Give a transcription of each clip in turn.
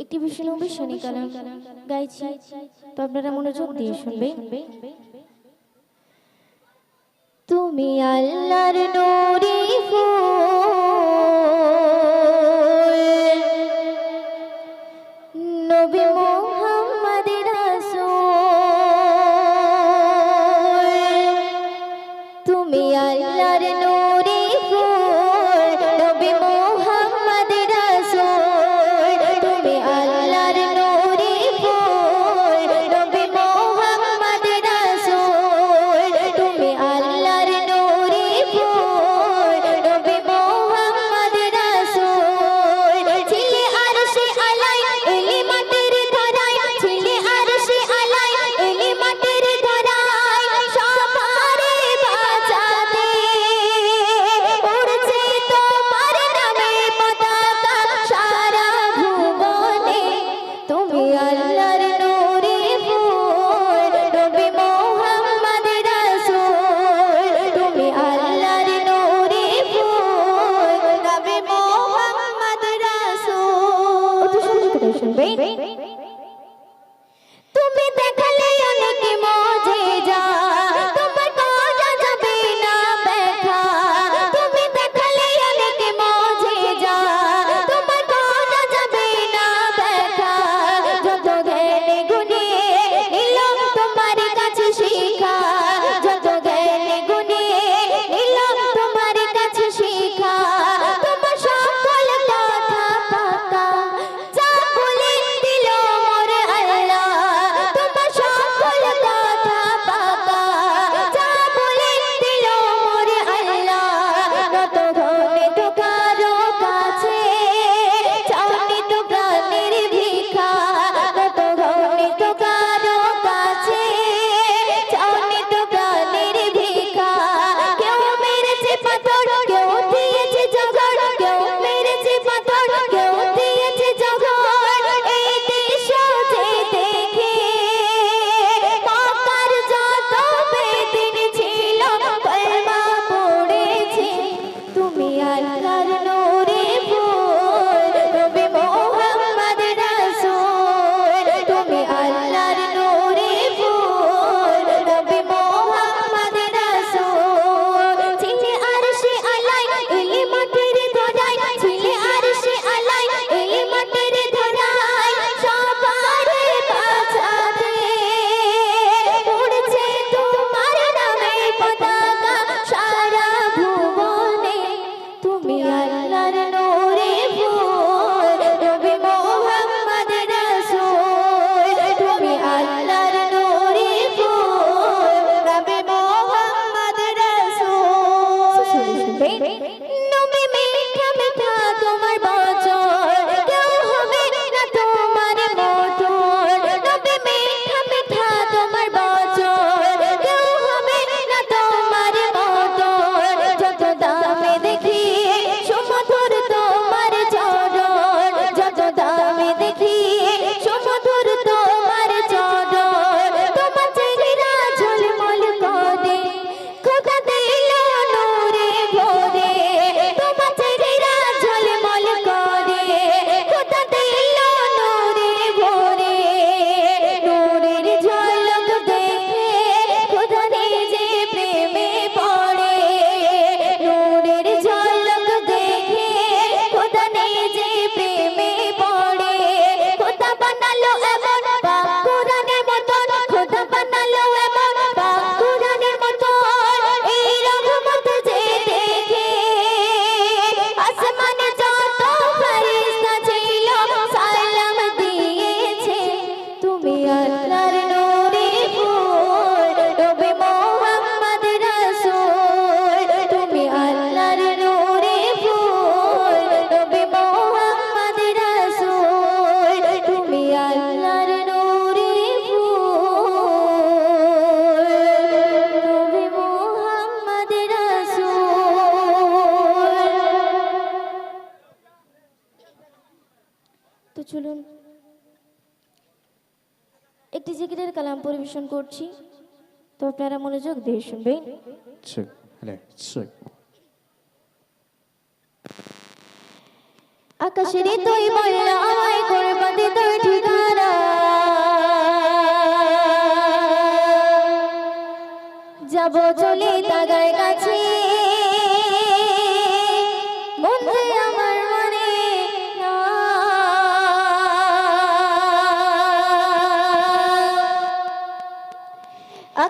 একটি বিষ্ণু বিশ্বনী কালাম গাইছি, তো আপনারা মনোযোগ দিয়ে শুনবেন। তুমি আল্লাহর নূরি ফুল, নবী মুহাম্মদ রাসূল। তুমি আল্লাহর নূরি ফুল, নবী মুহাম্মদ রাসূল। তুমি আল্লাহর নূরি ফুল, নবী মুহাম্মদ রাসূল। তুমি আল্লাহর নূরি ফুল, নবী মুহাম্মদ রাসূল। ছিলে আরশে আলাই এলি মাটির ধরায়, ছিলে আরশে আলাই এলি মাটির ধরায়। সবারে বাঁচাতে উড়ছে তোমার নামে পতাকা সারা ভুবনে। তুমি আল্লাহর নূরি ফুল, নবী মুহাম্মদ রাসূল। তুমি আল্লাহর নূরি ফুল, নবী মুহাম্মদ রাসূল। অতি সুন্দর করে শুনবেন। তুমি দেখালে অনেক মুজিজা, তোমার করা যাবে না ব্যাখ্যা। তুমি দেখালে অনেক মুজিজা, তোমার করা যাবে না ব্যাখ্যা। যত জ্ঞানী গুণী নিল তোমার কাছে শিক্ষা, যত জ্ঞানী গুণী নিল তোমার কাছে শিক্ষা। তোমার সকল কথা পাকা যা বলে দিল মোর আল্লাহ। তোমার সকল কথা পাকা যা বলে দিল মোর আল্লাহ। নত ধনে তো কারো কাছে চাওনি তো প্রাণের ভিক্ষা। নত ধনে তো কারো কাছে চাওনি তো প্রাণের ভিক্ষা। কেউ মেরেছে পাথর, কেউ দিয়েছে জগর, কেউ মেরেছে পাথর, কেউ দিয়েছে জগর। এই দৃশ্য যে দেখে মক্কার যত বেদিন ছিল কলমা পড়েছে। তুমি আল্লাহর নূরি ফুল, নবী মুহাম্মদ রাসূল। তুমি আল্লাহর নূরি ফুল, নবী মুহাম্মদ রাসূল। ছিলে আরশে আলাই এলি মাটির ধরায়, ছিলে আরশে আলাই এলি মাটির ধরায়। সবারে বাঁচাতে উড়ছে তোমার নামে পতাকা সারা ভুবনে। তুমি আল্লাহর নূরি ফুল, নবী মুহাম্মদ রাসূল। তুমি আল্লাহর নূরি ফুল, নবী মুহাম্মদ রাসূল। নবী মিঠা মিঠা তোমার বচন, কেউ হবে না তোমার মতন। নবী মিঠা মিঠা তোমার বচন, কেউ হবে না তোমার মতন। যত দামে দেখি সুমধুর তোমার চরণ, যত দামে দেখি সুমধুর তোমার চরণ। তোমার চেহারা ঝলমল করে খোদা দিল নূরে ভরে। তোমার চেহারা ঝলমল করে খোদা দিল নূরে ভরে। নূরের ঝলক দেখে খোদা নিজে প্রেমে পড়ে। নূরের ঝলক দেখে খোদা নিজে প্রেমে পড়ে। খোদা বানালো এমন পাক কোরআনের মতন, খোদা বানালো এমন পাক কোরআনের মতন। এই রহমত যে দেখে আসমানে যত ফেরেশতা ছিল সালাম দিয়েছে। তুমি আল্লাহর নূরি ফুল, নবী মুহাম্মদ রাসূল। তুমি আল্লাহর নূরি ফুল, নবী মুহাম্মদ রাসূল। তুমি আল্লাহর নূরি ফুল, নবী মুহাম্মদ রাসূল। তো চলুন একটি জিকিরের কালাম পরিবেশন করছি, তো আপনারা মনোযোগ দিয়ে শুনবেন। আকাশের তুই বললা আমায় করবে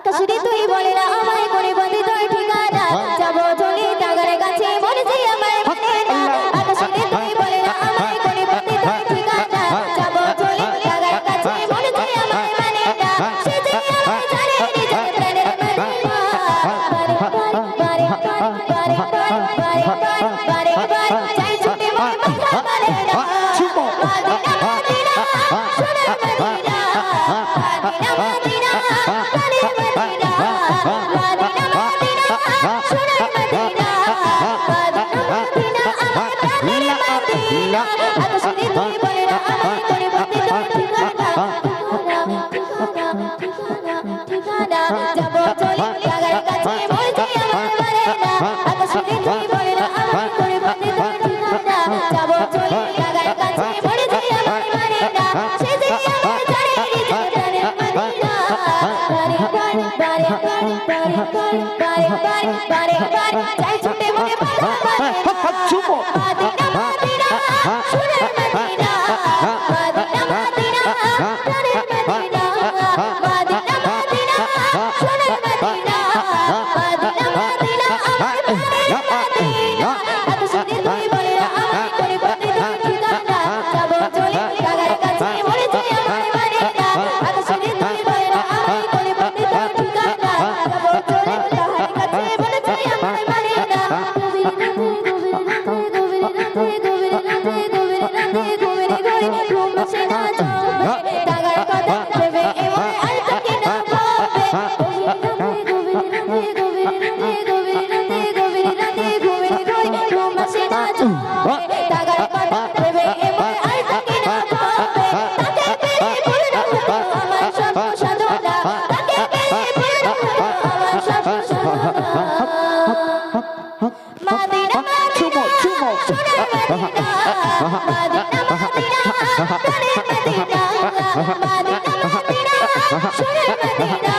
আকাশের তুই বলে না আমায় করে বন্ধে তোর ঠিকানা যাব চলে টাকার কাছে বলেছি আমায় মানে না আকাশের তুই বলে না আমায় করে বন্ধে তোর ঠিকানা যাব চলে টাকার কাছে বলেছি আমায় মানে না সে যে আমায় জানে নিজের প্রাণের মদিনা বারে বারে বারে বারে বারে বারে চাই ছুটে মন কথা বলে না মদিনা সোনার মদিনা মদিনা প্রাণের মদিনা মদিনা মদিনা সোনার মদিনা মদিনা আমার প্রাণের মদিনা আকাশের তুই বলে না আমায় করে বন্ধে তোর ঠিকানা ঠিকানা যাব চলে টাকার কাছে বলছি আমার মানে না আকাশের তুই বলে না আমায় করে বন্ধে তোর ঠিকানা যাব চলে টাকার কাছে বলছি আমার মানে না সে যে আমায় জানে নিজের প্রাণের মদিনা বারে বারে বারে বারে বারে বারে বারে বারে চাই ছুটে মনে বাধা বলে না মদিনা মদিনা সোনার মদিনা মদিনা মদিনা প্রাণের মদিনা মদিনা মদিনা সোনার মদিনা মদিনা মদিনা আমার প্রাণের মদিনা আকাশের তুই বলে না আমায় করে বন্ধে তোর ঠিকানা যাব চলে টাকার কাছে বলেছি আমায় মানে না আকাশের তুই বলে না আমায় করে বন্ধে তোর ঠিকানা যাব চলে টাকার কাছে বলেছি আমায় মানে না গভীর রাতে ঘুম আসে না জবে টাকার কথা ভেবে এমন আর থাকে না ভাবে গভীর রাতে ঘুম আসে না জবে টাকার কথা ভেবে এমন আর থাকে না ভাবে তাকে পেয়ে পূর্ণ হলো আমার সব সাধনা তাকে পেয়ে পূর্ণ হলো আমার সব সাধনা মদিনা মদিনা সোনার মদিনা মদিনা মদিনা প্রাণের মদিনা মদিনা মদিনা সোনার মদিনা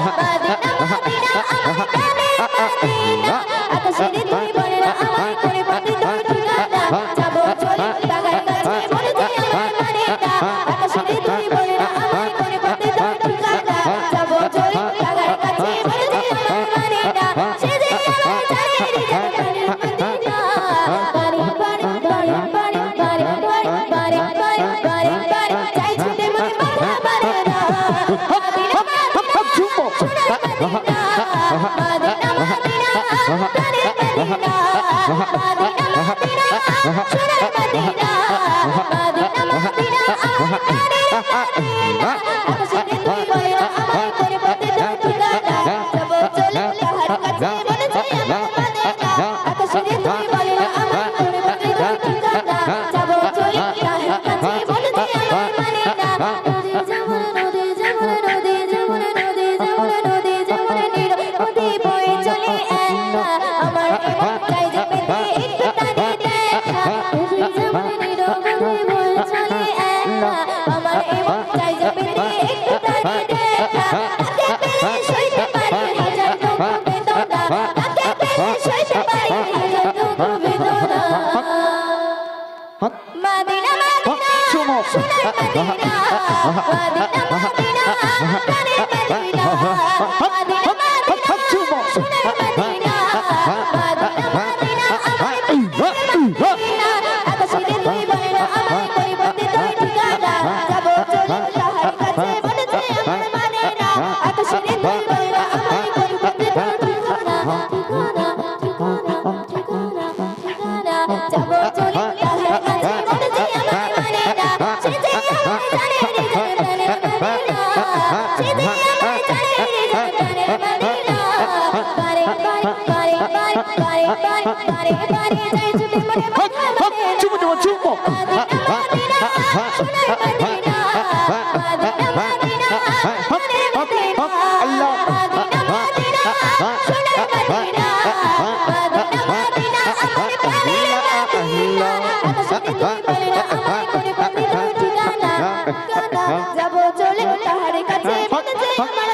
মদিনা মদিনা আমার প্রাণের মদিনা আকাশের তুই বলে না আমায় করে বন্ধে তোর ঠিকানা যাব চলে টাকার কাছে বলেছি আমায় মানে না আকাশের তুই বলে না আমায় করে বন্ধে তোর ঠিকানা যাব চলে টাকার কাছে বলেছি আমায় মানে না সে যে আমায় জানে নিজের প্রাণের মদিনা বারে বারে বারে বারে বারে বারে বারে বারে বারে চাই ছুটে মনে বাধা বলে না মদিনা মদিনা সোনার মদিনা মদিনা মদিনা প্রাণের মদিনা মদিনা মদিনা সোনার মদিনা মদিনা মদিনা আমার প্রাণের মদিনা আকাশের তুই বলে না আমায় করে বন্ধে তোর ঠিকানা যাব চলে টাকার কাছে বলেছি আমায় মানে না আকাশের তুই বলে না আমায় করে বন্ধে তোর ঠিকানা যাব চলে টাকার কাছে বলেছি আমায় মানে না নদী যেমন নদী যেমন নদী যেমন নদী যেমন নীর নদী বয়ে চলে একা আমার এমন চাই যে পেতে একটু টানে দেখা নদী যেমন নীর নদী বয়ে চলে একা আমার এমন চাই যে পেতে একটু টানে দেখা তাকে পেলে সইতে পারি হাজার দুঃখ বেদনা তাকে পেলে সইতে পারি হাজার দুঃখ বেদনা মদিনা মদিনা সোনার মদিনা মদিনা মদিনা প্রাণের মদিনা মদিনা মদিনা সোনার মদিনা মদিনা মদিনা আমার প্রাণের মদিনা আকাশের তুই বলে না আমায় করে বন্ধে তোর ঠিকানা যাব চলে টাকার কাছে বলেছি আমার মানে না আকাশের তুই বলে না আমায় করে বন্ধে তোর ঠিকানা ঠিকানা ঠিকানা ঠিকানা ঠিকানা যাব চলে টাকার কাছে বলেছি আমায় মানে না সে যে আমায় জানে নিজের প্রাণের মদিনা সে যে আমায় জানে নিজের প্রাণের মদিনা বারে বারে বারে বারে বারে বারে বারে বারে যাই ছুটে মনে বাধা বলে না মদিনা মদিনা সোনার মদিনা মদিনা মদিনা প্রাণের মদিনা মদিনা মদিনা সোনার মদিনা মদিনা মদিনা আমার প্রাণের মদিনা আকাশের তুই বলে না আমায় করে বন্ধে তোর ঠিকানা যাব চলে টাকার কাছে বলেছি আমার